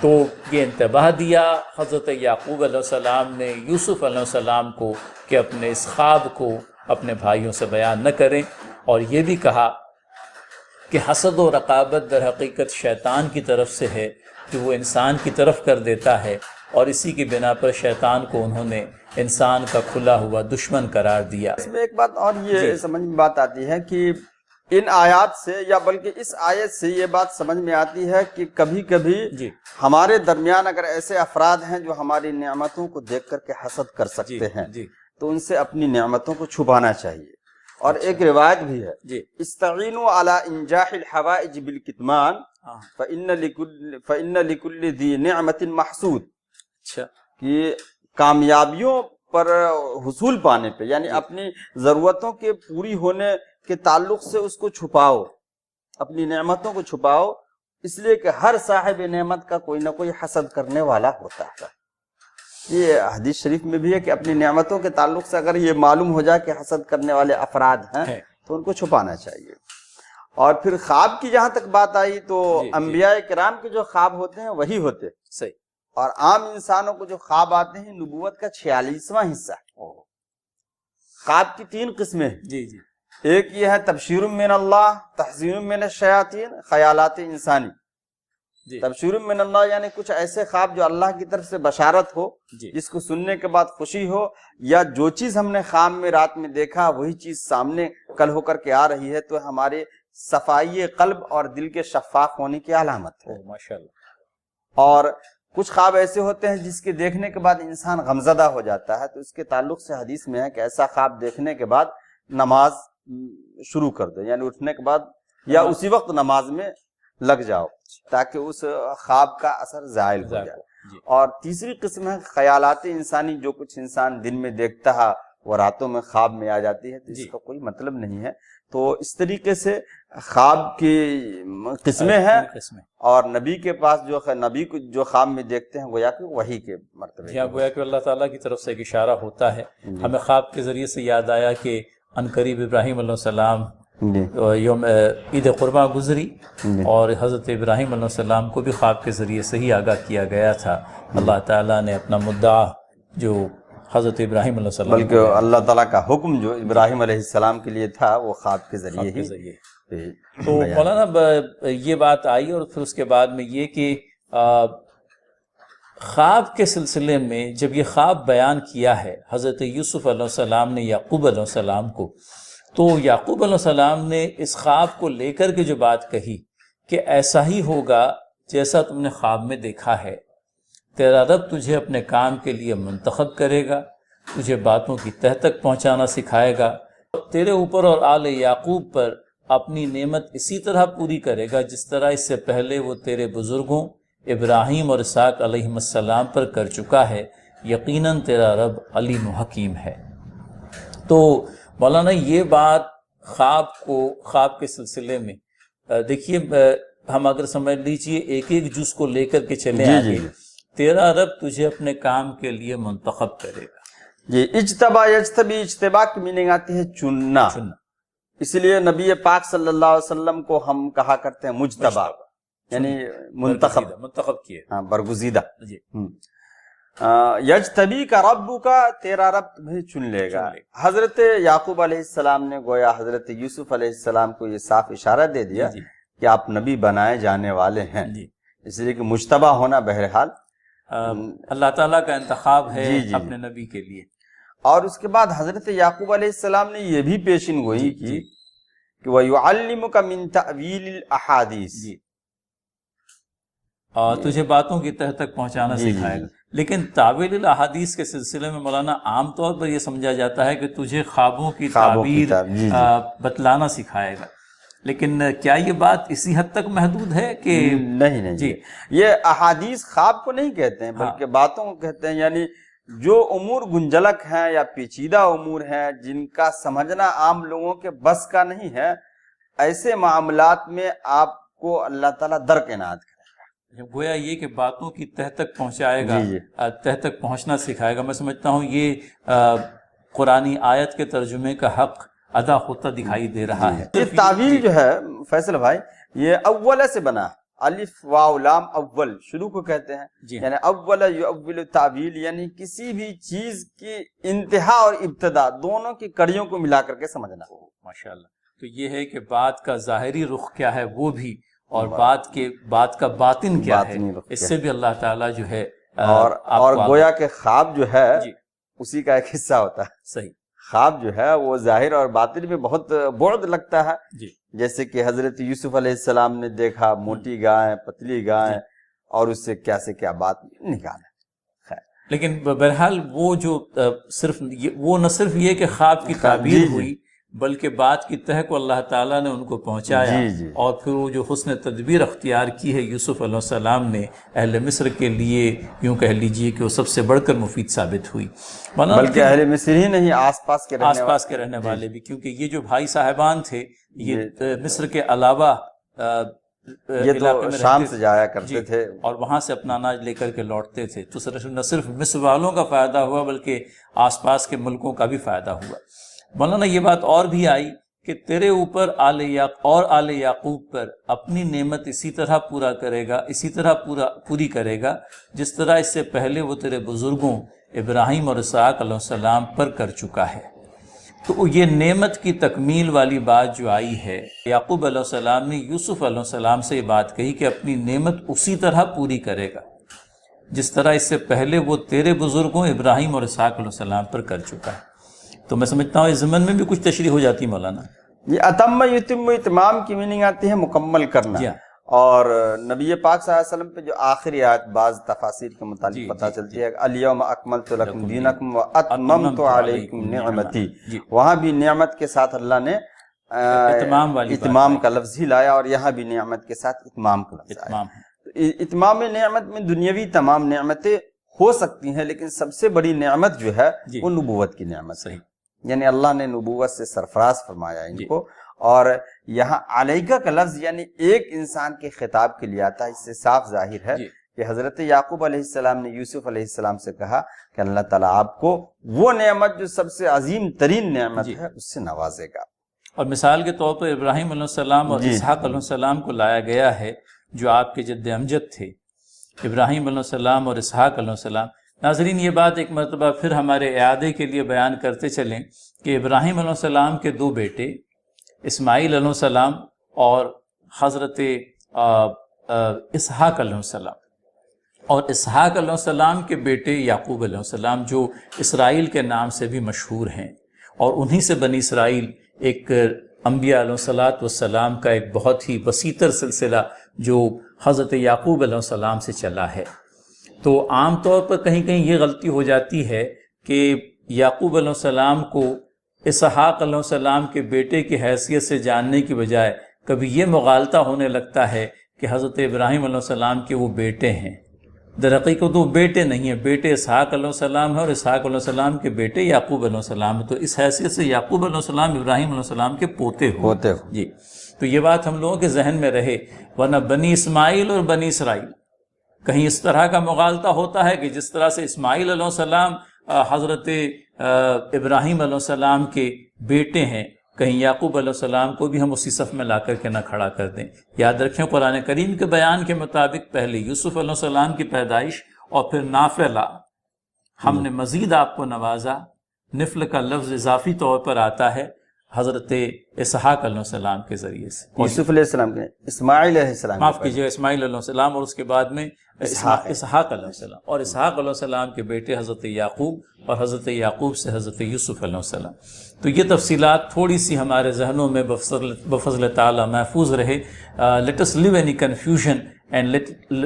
تو یہ انتباہ دیا حضرت یعقوب علیہ السلام نے یوسف علیہ السلام کو کہ اپنے اس خواب کو اپنے بھائیوں سے بیان نہ کریں، اور یہ بھی کہا کہ حسد و رقابت در حقیقت شیطان کی طرف سے ہے کہ وہ انسان کی طرف کر دیتا ہے، اور اسی کی بنا پر شیطان کو انہوں نے انسان کا کھلا ہوا دشمن قرار دیا۔ اس میں ایک بات اور یہ سمجھ میں بات آتی ہے کہ ان آیات سے، یا بلکہ اس آیت سے یہ بات سمجھ میں آتی ہے کہ کبھی کبھی ہمارے درمیان اگر ایسے افراد ہیں جو ہماری نعمتوں کو دیکھ کر کے حسد کر سکتے ہیں تو ان سے اپنی نعمتوں کو چھپانا چاہیے۔ اور ایک روایت بھی ہے، استعینوا علی انجاح الحوائج بالکتمان فإن لكل ذی نعمت محسود، کہ کامیابیوں پر حصول پانے پہ، یعنی اپنی ضرورتوں کے پوری ہونے کے تعلق سے اس کو چھپاؤ، اپنی نعمتوں کو چھپاؤ، اس لیے کہ ہر صاحب نعمت کا کوئی نہ کوئی حسد کرنے والا ہوتا ہے۔ یہ حدیث شریف میں بھی ہے کہ اپنی نعمتوں کے تعلق سے اگر یہ معلوم ہو جائے کہ حسد کرنے والے افراد ہیں تو ان کو چھپانا چاہیے۔ اور پھر خواب کی جہاں تک بات آئی تو انبیاء کرام کے جو خواب ہوتے ہیں وہی ہوتے صحیح، اور عام انسانوں کو جو خواب آتے ہیں نبوت کا 46واں حصہ ہے۔ خواب کی 3 قسمیں ہیں، ایک یہ ہے تبشیر من اللہ، تحذیر من الشیاطین، خیالات انسانی۔ تبشیر من اللہ یعنی کچھ ایسے خواب جو اللہ کی طرف سے بشارت ہو، جس کو سننے کے بعد خوشی ہو، یا جو چیز ہم نے خواب میں رات میں دیکھا وہی چیز سامنے کل ہو کر کے آ رہی ہے، تو ہمارے صفائی قلب اور دل کے شفاف ہونے کی علامت ہے۔ ماشاءاللہ۔ اور کچھ خواب ایسے ہوتے ہیں جس کے دیکھنے کے بعد انسان غمزدہ ہو جاتا ہے، تو اس کے تعلق سے حدیث میں ہے کہ ایسا خواب دیکھنے کے بعد نماز شروع کر دو، یعنی اٹھنے کے بعد یا اسی وقت نماز میں لگ جاؤ تاکہ اس خواب کا اثر زائل ہو جائے۔ اور تیسری قسم ہے خیالات انسانی، جو کچھ انسان دن میں دیکھتا ہے وہ راتوں میں خواب میں آ جاتی ہے، تو اس کا کوئی مطلب نہیں ہے۔ تو اس طریقے سے خواب کی قسمیں ہیں، اور نبی کے پاس جو نبی کو جو خواب میں دیکھتے ہیں گویا کہ وحی کے مرتبے، گویا کہ اللہ تعالیٰ کی طرف سے ایک اشارہ ہوتا ہے۔ ہمیں خواب کے ذریعے سے یاد آیا کہ عنقریب ابراہیم علیہ السلام یوم عید قرباں گزری، اور حضرت ابراہیم علیہ السلام کو بھی خواب کے ذریعے سے ہی آگاہ کیا گیا تھا۔ اللہ تعالیٰ نے اپنا مدعا جو حضرت ابراہیم علیہ السلام، بلکہ اللہ تعالیٰ کا حکم جو ابراہیم علیہ السلام کے لیے تھا وہ خواب کے ذریعے ہی۔ تو مولانا یہ بات آئی، اور پھر اس کے بعد میں یہ کہ خواب کے سلسلے میں جب یہ خواب بیان کیا ہے حضرت یوسف علیہ السلام نے یعقوب علیہ السلام کو، تو یعقوب علیہ السلام نے اس خواب کو لے کر کے جو بات کہی کہ ایسا ہی ہوگا جیسا تم نے خواب میں دیکھا ہے، تیرا رب تجھے اپنے کام کے لیے منتخب کرے گا، تجھے باتوں کی تہ تک پہنچانا سکھائے گا، تیرے اوپر اور آل یعقوب پر اپنی نعمت اسی طرح پوری کرے گا جس طرح اس سے پہلے وہ تیرے بزرگوں ابراہیم اور اسحاق علیہم السلام پر کر چکا ہے، یقیناً تیرا رب علیم و حکیم ہے۔ تو مولانا یہ بات خواب کے سلسلے میں دیکھیے، ہم اگر سمجھ لیجئے ایک ایک جز کو لے کر کے چلے آگے، تیرا رب تجھے اپنے کام کے لیے منتخب کرے گا۔ جی، اجتبا یجتبی، اجتبا کی میننگ آتی ہے چننا، اس لیے نبی پاک صلی اللہ علیہ وسلم کو ہم کہا کرتے ہیں مجتبا، یعنی منتخب کیے، ہاں، برگزیدہ۔ جی، یجتبی کا رب کا، تیرا رب تمہیں چن لے گا۔ حضرت یعقوب علیہ السلام نے گویا حضرت یوسف علیہ السلام کو یہ صاف اشارہ دے دیا کہ آپ نبی بنائے جانے والے ہیں، اس لیے کہ مجتبی ہونا بہرحال اللہ تعالیٰ کا انتخاب ہے اپنے نبی کے لیے۔ اور اس کے بعد حضرت یعقوب علیہ السلام نے یہ بھی پیشن گوئی کی کہ وَيُعَلِّمُكَ مِن تَأْوِيلِ الْأَحَادِيثِ، اور تجھے باتوں کی تہ تک پہنچانا سکھائے گا۔ لیکن تعویل الاحادیث کے سلسلے میں مولانا عام طور پر یہ سمجھا جاتا ہے کہ تجھے خوابوں کی تعبیر بتلانا سکھائے گا، لیکن کیا یہ بات اسی حد تک محدود ہے کہ نہیں جی، یہ احادیث خواب کو نہیں کہتے ہیں بلکہ باتوں کو کہتے ہیں، یعنی جو امور گنجلک ہیں یا پیچیدہ امور ہیں جن کا سمجھنا عام لوگوں کے بس کا نہیں ہے، ایسے معاملات میں آپ کو اللہ تعالیٰ درک عنایت کرے گا۔ گویا یہ کہ باتوں کی تہ تک پہنچائے گا، تہ تک پہنچنا سکھائے گا۔ میں سمجھتا ہوں یہ قرآنی آیت کے ترجمے کا حق ادا ہوتا دکھائی دے رہا ہے۔ یہ تعویل جو ہے فیصل بھائی، یہ اول سے بنا ہے، الف واو لام اول شروع کو کہتے ہیں، یعنی اول یؤول تعویل، یعنی کسی بھی چیز کی انتہا اور ابتدا دونوں کی کڑیوں کو ملا کر کے سمجھنا۔ ماشاءاللہ، تو یہ ہے کہ بات کا ظاہری رخ کیا ہے وہ بھی، اور بات کا باطن کیا ہے اس سے بھی اللہ تعالیٰ جو ہے اور گویا کہ خواب جو ہے اسی کا ایک حصہ ہوتا ہے۔ صحیح، خواب جو ہے وہ ظاہر اور باطن میں بہت بعد لگتا ہے، جیسے کہ حضرت یوسف علیہ السلام نے دیکھا موٹی گائے پتلی گائے اور اس سے کیا سے کیا بات نکالا۔ لیکن بہرحال وہ جو وہ نہ صرف یہ کہ خواب کی تعبیر ہوئی بلکہ بات کی تہ کو اللہ تعالیٰ نے ان کو پہنچایا، اور پھر وہ جو حسن تدبیر اختیار کی ہے یوسف علیہ السلام نے اہل مصر کے لیے، یوں کہہ لیجئے کہ وہ سب سے بڑھ کر مفید ثابت ہوئی، بلکہ اہل مصر ہی نہیں، آس پاس کے رہنے والے بھی، کیونکہ یہ جو بھائی صاحبان تھے یہ مصر کے علاوہ یہ تو شام سے جایا کرتے تھے اور وہاں سے اپنا اناج لے کر کے لوٹتے تھے، تو نہ صرف مصر والوں کا فائدہ ہوا بلکہ آس پاس کے ملکوں کا بھی فائدہ ہوا۔ مولانا یہ بات اور بھی آئی کہ تیرے اوپر آل یعقوب پر اپنی نعمت اسی طرح پوری کرے گا جس طرح اس سے پہلے وہ تیرے بزرگوں ابراہیم اور اسحاق علیہ السلام پر کر چکا ہے۔ تو یہ نعمت کی تکمیل والی بات جو آئی ہے، یعقوب علیہ السلام نے یوسف علیہ السلام سے یہ بات کہی کہ اپنی نعمت اسی طرح پوری کرے گا جس طرح اس سے پہلے وہ تیرے بزرگوں ابراہیم اور اسحاق علیہ السلام پر کر چکا ہے۔ تو میں سمجھتا ہوں اس ضمن میں بھی کچھ تشریح ہو جاتی مولانا۔ یہ اتم یتم اتمام کی میننگ آتی ہے مکمل کرنا، اور نبی پاک صلی اللہ علیہ وسلم پہ جو آخری آیت بعض تفاسیر کے متعلق پتہ چلتی ہے، الیوم اکملت لکم دینکم واتممت علیکم نعمتی، وہاں بھی نعمت کے ساتھ اللہ نے اتمام کا لفظ ہی لایا، اور یہاں بھی نعمت کے ساتھ اتمام کا لفظ آیا۔ اتمام نعمت میں دنیاوی تمام نعمتیں ہو سکتی ہیں، لیکن سب سے بڑی نعمت جو ہے وہ نبوت کی نعمت، صحیح، یعنی اللہ نے نبوت سے سرفراز فرمایا ان کو، اور یہاں علیکہ کا لفظ یعنی ایک انسان کے خطاب کے لیے آتا ہے۔ اس سے صاف ظاہر ہے کہ حضرت یعقوب علیہ السلام نے یوسف علیہ السلام سے کہا کہ اللہ تعالیٰ آپ کو وہ نعمت جو سب سے عظیم ترین نعمت ہے اس سے نوازے گا۔ اور مثال کے طور پر ابراہیم علیہ السلام اور اسحاق علیہ السلام کو لایا گیا ہے جو آپ کے جد امجد تھے، ابراہیم علیہ السلام اور اسحاق علیہ السلام۔ ناظرین، یہ بات ایک مرتبہ پھر ہمارے اعادے کے لیے بیان کرتے چلیں کہ ابراہیم علیہ السلام کے دو بیٹے اسماعیل علیہ السلام اور حضرت اسحاق علیہ السلام، اور اسحاق علیہ السلام کے بیٹے یعقوب علیہ السلام جو اسرائیل کے نام سے بھی مشہور ہیں، اور انہی سے بنی اسرائیل ایک انبیاء علیہ السلام کا ایک بہت ہی وسیع تر سلسلہ جو حضرت یعقوب علیہ السلام سے چلا ہے۔ تو عام طور پر کہیں کہیں یہ غلطی ہو جاتی ہے کہ یعقوب علیہ السلام کو اسحاق علیہ السلام کے بیٹے کی حیثیت سے جاننے کی بجائے کبھی یہ مغالطہ ہونے لگتا ہے کہ حضرت ابراہیم علیہ السلام کے وہ بیٹے ہیں۔ در حقیقت وہ بیٹے نہیں ہیں، بیٹے اسحاق علیہ السلام ہے اور اسحاق علیہ السلام کے بیٹے یعقوب علیہ السلام ہے۔ تو اس حیثیت سے یعقوب علیہ السلام ابراہیم علیہ السلام کے پوتے ہو جی۔ تو یہ بات ہم لوگوں کے ذہن میں رہے، ورنہ بنی اسماعیل اور بنی اسرائیل کہیں اس طرح کا مغالطہ ہوتا ہے کہ جس طرح سے اسماعیل علیہ السلام حضرت ابراہیم علیہ السلام کے بیٹے ہیں، کہیں یعقوب علیہ السلام کو بھی ہم اسی صف میں لا کر کے نہ کھڑا کر دیں۔ یاد رکھیں قرآن کریم کے بیان کے مطابق پہلے یوسف علیہ السلام کی پیدائش اور پھر نافلہ، ہم نے مزید آپ کو نوازا۔ نفل کا لفظ اضافی طور پر آتا ہے حضرت اسحاق علیہ السلام کے ذریعے سے، یوسف علیہ السلام کے اسماعیل علیہ السلام، معاف کیجیے، اسماعیل علیہ السلام، اور اس کے بعد میں اسحاق علیہ السلام، اور اسحاق علیہ السلام کے بیٹے حضرت یعقوب، اور حضرت یعقوب سے حضرت یوسف علیہ السلام۔ تو یہ تفصیلات تھوڑی سی ہمارے ذہنوں میں بفضل تعالی محفوظ رہے۔ Let us live any confusion and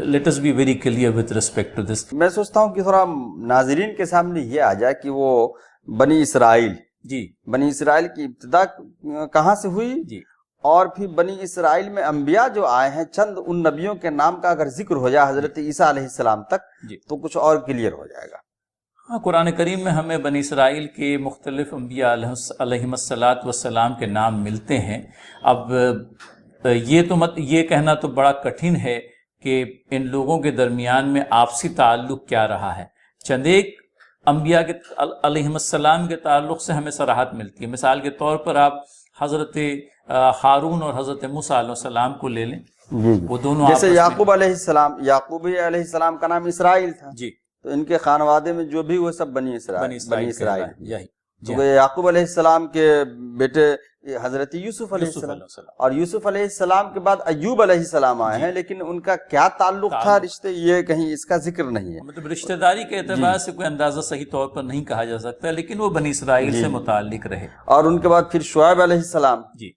let us be very clear with respect to this۔ میں سوچتا ہوں کہ تھوڑا ناظرین کے سامنے یہ آ جائے کہ وہ بنی اسرائیل، جی، بنی اسرائیل کی ابتدا کہاں سے ہوئی، جی، اور پھر بنی اسرائیل میں انبیاء جو آئے ہیں، چند ان نبیوں کے نام کا اگر ذکر ہو جائے حضرت عیسیٰ علیہ السلام تک، جی، تو کچھ اور کلیئر ہو جائے گا۔ ہاں، قرآن کریم میں ہمیں بنی اسرائیل کے مختلف انبیاء علیہم السلام کے نام ملتے ہیں۔ اب یہ کہنا تو بڑا کٹھن ہے کہ ان لوگوں کے درمیان میں آپسی تعلق کیا رہا ہے۔ چند ایک انبیاء کے علیہم السلام کے تعلق سے ہمیں صراحت ملتی ہے۔ مثال کے طور پر آپ حضرت ہارون اور حضرت موسیٰ علیہ السلام کو لے لیں، وہ دونوں جیسے یعقوب علیہ السلام، یعقوب علیہ السلام کا نام اسرائیل تھا، جی، تو ان کے خانوادے میں جو بھی وہ سب بنی اسرائیل، یہی تو یعقوب علیہ السلام کے بیٹے حضرت یوسف علیہ السلام، اور یوسف علیہ السلام کے بعد ایوب علیہ السلام آئے ہیں، لیکن ان کا کیا تعلق تھا، رشتے، یہ کہیں اس کا ذکر نہیں ہے۔ مطلب رشتہ داری کے اعتبار سے کوئی اندازہ صحیح طور پر نہیں کہا جا سکتا، لیکن وہ بنی اسرائیل سے متعلق رہے۔ اور ان کے بعد پھر شعیب علیہ السلام، جی،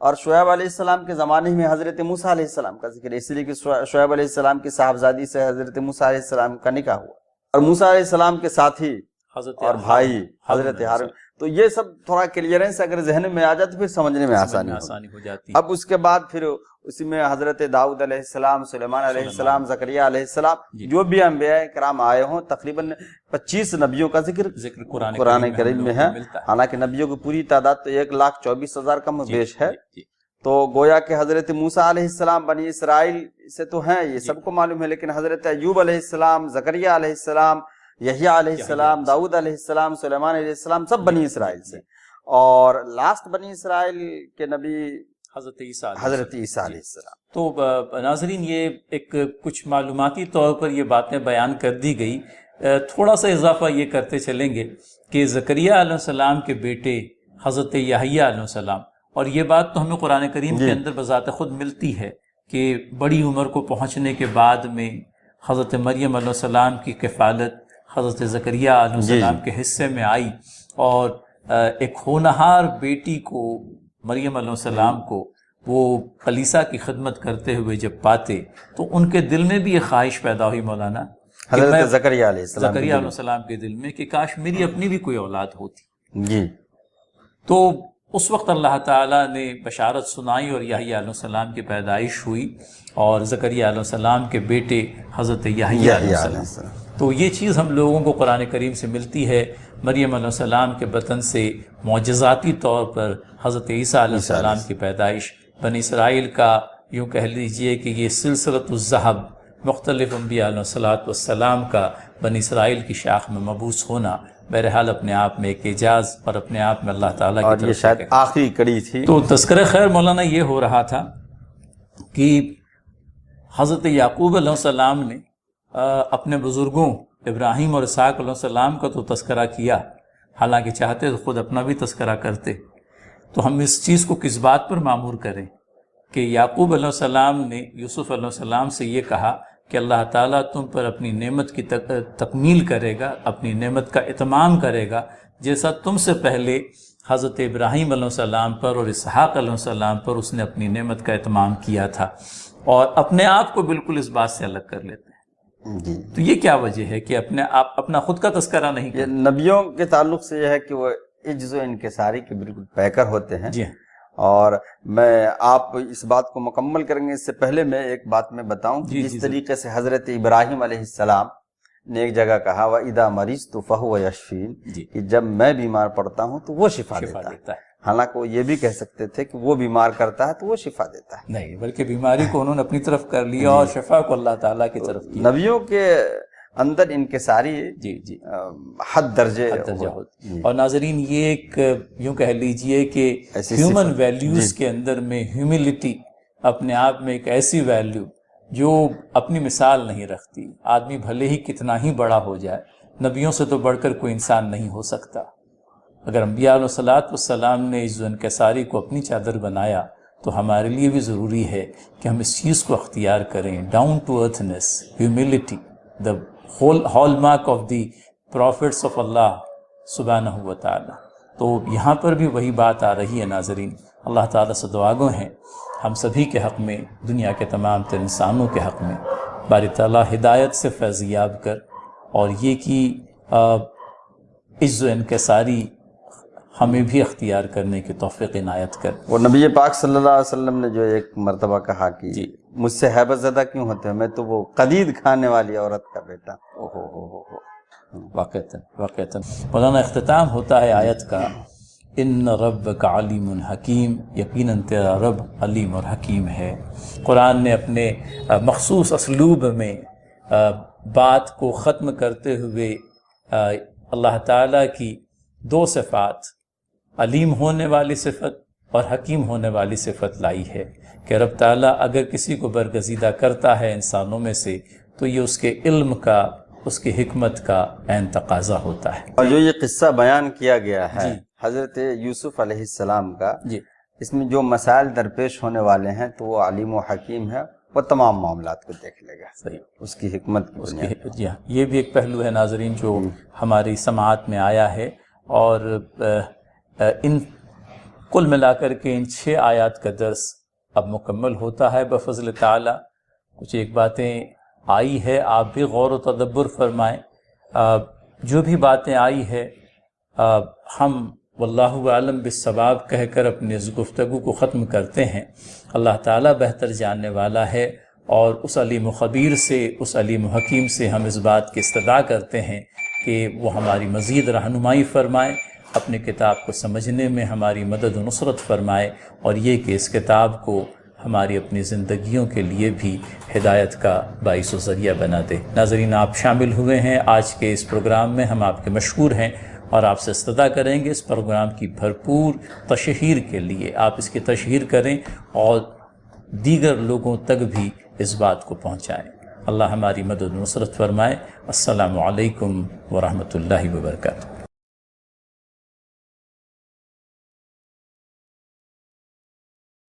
اور شعیب علیہ السلام کے زمانے میں حضرت موسیٰ علیہ السلام کا ذکر ہے، اس لیے کہ شعیب علیہ السلام کی صاحبزادی سے حضرت موسیٰ علیہ السلام کا نکاح ہوا، اور موسیٰ علیہ السلام کے ساتھی اور بھائی حضرت ہارون۔ تو یہ سب تھوڑا کلیئرنس اگر ذہن میں آ جائے تو پھر سمجھنے میں آسانی ہو جاتی۔ اب اس کے بعد پھر اسی میں حضرت داؤد علیہ السلام، سلیمان علیہ السلام، زکریہ علیہ السلام، جو بھی انبیاء کرام آئے ہوں، تقریباً 25 نبیوں کا ذکر قرآن کریم میں ہے، حالانکہ نبیوں کی پوری تعداد تو 1,24,000 کم و بیش ہے۔ تو گویا کہ حضرت موسیٰ علیہ السلام بنی اسرائیل سے تو ہیں، یہ سب کو معلوم ہے، لیکن حضرت ایوب علیہ السلام، زکریہ علیہ السلام، یحییٰ علیہ السلام، داؤد علیہ السلام، سلیمان علیہ السلام، سب بنی اسرائیل سے۔ اور لاسٹ بنی اسرائیل کے نبی حضرت عیسیٰ علیہ السلام۔ تو ناظرین، یہ ایک کچھ معلوماتی طور پر یہ باتیں بیان کر دی گئی۔ تھوڑا سا اضافہ یہ کرتے چلیں گے کہ زکریہ علیہ السلام کے بیٹے حضرت یحییٰ علیہ السلام، اور یہ بات تو ہمیں قرآن کریم کے اندر بذات خود ملتی ہے کہ بڑی عمر کو پہنچنے کے بعد میں حضرت مریم علیہ السلام کی کفالت حضرت زکریہ علیہ السلام کے حصے میں آئی، اور ایک ہونہار بیٹی کو، مریم علیہ السلام کو، وہ کلیسا کی خدمت کرتے ہوئے جب پاتے تو ان کے دل میں بھی یہ خواہش پیدا ہوئی مولانا، حضرت زکریہ علیہ السلام کے دل میں، کہ کاش میری اپنی بھی کوئی اولاد ہوتی۔ جی، تو اس وقت اللہ تعالیٰ نے بشارت سنائی اور یحییٰ علیہ السلام کی پیدائش ہوئی، اور زکریہ علیہ السلام کے بیٹے حضرت یحییٰ علیہ السلام۔ تو یہ چیز ہم لوگوں کو قرآن کریم سے ملتی ہے۔ مریم علیہ السلام کے بطن سے معجزاتی طور پر حضرت عیسیٰ علیہ السلام کی پیدائش، بنی اسرائیل کا یوں کہہ لیجئے کہ یہ سلسلۃ الذہب، مختلف انبیاء علیہ السلام کا بنی اسرائیل کی شاخ میں مبعوث ہونا، بہرحال اپنے آپ میں ایک اعجاز اور اپنے آپ میں اللہ تعالیٰ کی طرف سے، اور یہ شاید آخری کڑی تھی۔ تو تذکرہ خیر مولانا یہ ہو رہا تھا کہ حضرت یعقوب علیہ السلام نے اپنے بزرگوں ابراہیم اور اسحاق علیہ السلام کا تو تذکرہ کیا، حالانکہ چاہتے تو خود اپنا بھی تذکرہ کرتے۔ تو ہم اس چیز کو کس بات پر معمور کریں کہ یعقوب علیہ السلام نے یوسف علیہ السلام سے یہ کہا کہ اللہ تعالیٰ تم پر اپنی نعمت کی تکمیل کرے گا، اپنی نعمت کا اتمام کرے گا، جیسا تم سے پہلے حضرت ابراہیم علیہ السلام پر اور اسحاق علیہ السلام پر اس نے اپنی نعمت کا اتمام کیا تھا۔ اور اپنے آپ کو بالکل اس بات سے الگ کر لیتے ہیں. جی. تو یہ کیا وجہ ہے کہ اپنے آپ اپنا خود کا تذکرہ نہیں یہ کرتے؟ نبیوں کے تعلق سے یہ ہے کہ وہ عجز و انکساری کے بالکل پیکر ہوتے ہیں. جی. اور میں آپ اس بات کو مکمل کریں گے اس سے پہلے میں ایک بات میں بتاؤں کہ جس طریقے سے حضرت ابراہیم علیہ السلام نے ایک جگہ کہا وَإِذَا مَرِضْتُ فَهُوَ يَشْفِينِ، کہ جب میں بیمار پڑتا ہوں تو وہ شفا دیتا ہے. حالانکہ وہ یہ بھی کہہ سکتے تھے کہ وہ بیمار کرتا ہے تو وہ شفا دیتا ہے. نہیں، بلکہ بیماری کو انہوں نے اپنی طرف کر لیا اور شفا کو اللہ تعالیٰ کی طرف کیا. نبیوں کے اندر انکساری حد درجے ہوتی. اور ناظرین یہ ایک یوں کہہ لیجئے کہ ہیومن ویلیوز کے اندر میں ہیوملٹی اپنے آپ میں ایک ایسی ویلیو جو اپنی مثال نہیں رکھتی. آدمی بھلے ہی کتنا ہی بڑا ہو جائے، نبیوں سے تو بڑھ کر کوئی انسان نہیں ہو سکتا. اگر انبیاء علیہ السلام نے عز و انکساری کو اپنی چادر بنایا تو ہمارے لیے بھی ضروری ہے کہ ہم اس چیز کو اختیار کریں. Down to earthiness, humility, the hallmark of the prophets of اللہ سبحانہ و تعالی. تو یہاں پر بھی وہی بات آ رہی ہے ناظرین. اللہ تعالیٰ سے دعاگو ہیں ہم سبھی کے حق میں، دنیا کے تمام تر انسانوں کے حق میں باری تعالیٰ ہدایت سے فیضیاب کر، اور یہ کہ عز و انکساری ہمیں بھی اختیار کرنے کی توفیق عنایت کر. وہ نبی پاک صلی اللہ علیہ وسلم نے جو ایک مرتبہ کہا کہ مجھ سے حیبت زدہ کیوں ہوتے ہیں، میں تو وہ قدید کھانے والی عورت کا بیٹا. واقعتاً مولانا اختتام ہوتا ہے آیت کا ان ربک علیم حکیم، یقیناً تیرا رب علیم اور حکیم ہے. قرآن نے اپنے مخصوص اسلوب میں بات کو ختم کرتے ہوئے اللہ تعالیٰ کی دو صفات، علیم ہونے والی صفت اور حکیم ہونے والی صفت لائی ہے کہ رب تعالیٰ اگر کسی کو برگزیدہ کرتا ہے انسانوں میں سے تو یہ اس کے علم کا، اس کی حکمت کا عین تقاضا ہوتا ہے. اور جو یہ قصہ بیان کیا گیا ہے حضرت یوسف علیہ السلام کا، اس میں جو مسائل درپیش ہونے والے ہیں تو وہ علیم و حکیم ہے، وہ تمام معاملات کو دیکھ لے گا. صحیح. اس کی حکمت کی یہ بھی ایک پہلو ہے ناظرین جو ہماری سماعت میں آیا ہے. اور ان کل ملا کر کے ان 6 آیات کا درس اب مکمل ہوتا ہے بفضل تعالی. کچھ ایک باتیں آئی ہے، آپ بھی غور و تدبر فرمائیں. جو بھی باتیں آئی ہے ہم واللہ عالم بالصواب کہہ کر اپنے اس گفتگو کو ختم کرتے ہیں. اللہ تعالیٰ بہتر جاننے والا ہے، اور اس علیم و خبیر سے، اس علیم و حکیم سے ہم اس بات کی استدعا کرتے ہیں کہ وہ ہماری مزید رہنمائی فرمائے، اپنے کتاب کو سمجھنے میں ہماری مدد و نصرت فرمائے، اور یہ کہ اس کتاب کو ہماری اپنی زندگیوں کے لیے بھی ہدایت کا باعث و ذریعہ بنا دے. ناظرین آپ شامل ہوئے ہیں آج کے اس پروگرام میں، ہم آپ کے مشکور ہیں اور آپ سے استدعا کریں گے اس پروگرام کی بھرپور تشہیر کے لیے آپ اس کی تشہیر کریں اور دیگر لوگوں تک بھی اس بات کو پہنچائیں. اللہ ہماری مدد و نصرت فرمائے. السلام علیکم ورحمۃ اللہ وبرکاتہ.